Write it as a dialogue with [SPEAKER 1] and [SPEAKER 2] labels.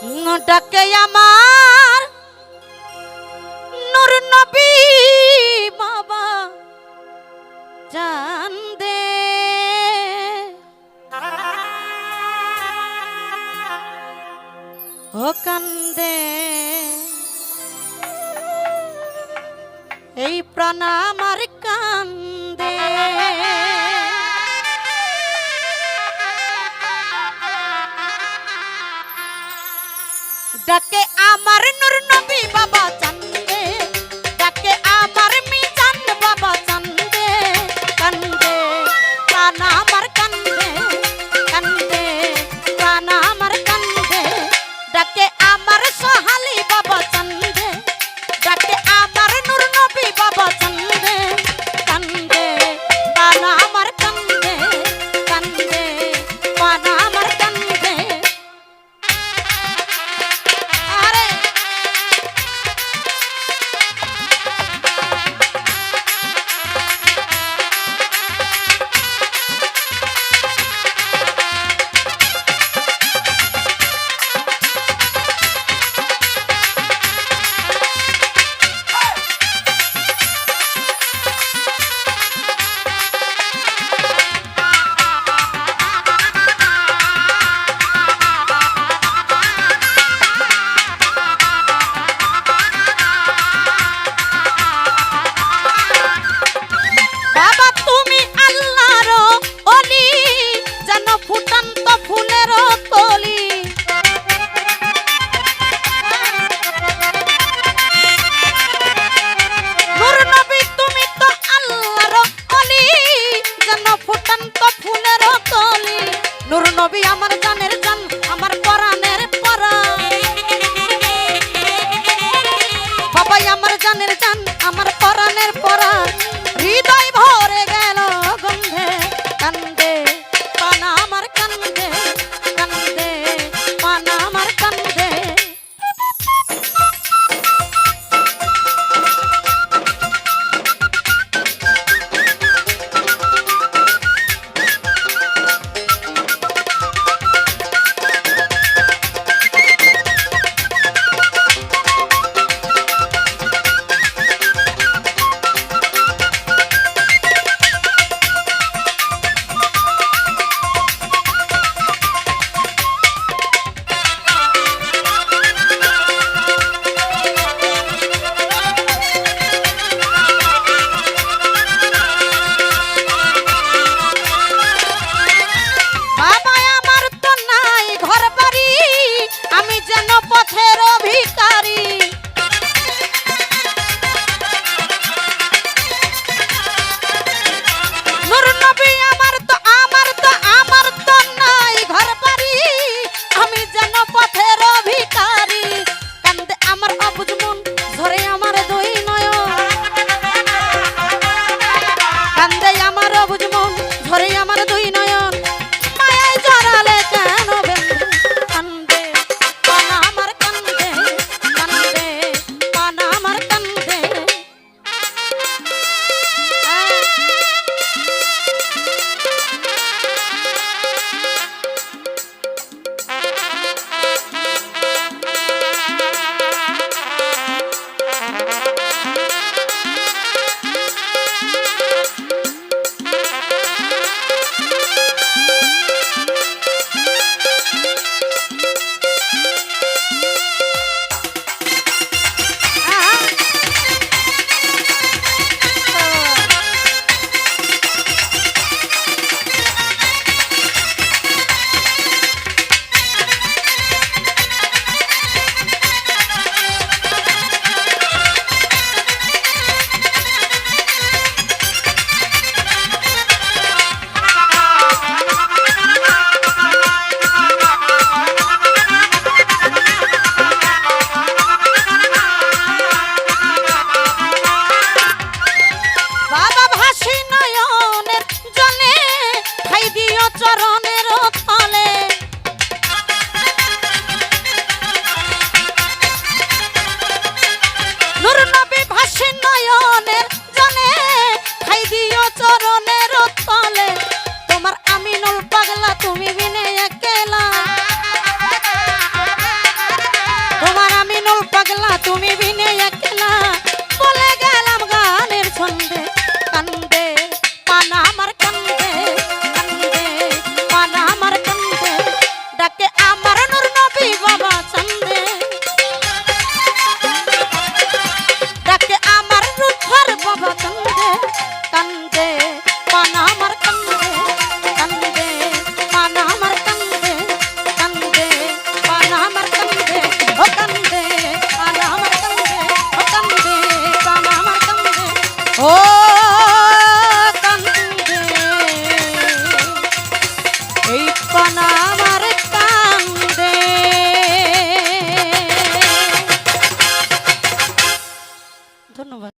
[SPEAKER 1] ডাকে আমার নূর নবী বাবা জান দে ও কান্দে এই প্রাণ আমার কান্দে ডাকে আমার নূর নবী বাবা চান্দে ডাকে আমার মিজান বাবা চান্দে কান্দে প্রাণ আমার কান্দে কান্দে প্রাণ আমার কান্দে ডাকে আমার সোহালি বাবা চান্দে ডাকে আমার নূর নবী বাবা চান্দে কান্দে প্রাণ আমার কান্দে কান্দে প্রাণ আমার কান্দে নূর নবী আমার জানের জান আমার পরাণের পরাণ বাবাই আমার জানের জান আমার পরাণের পরাণ হৃদয় ভরে গেল গন্ধে কান্দে পানা আমার কান্দে কান্দে পানা আমার কান্দে তুমি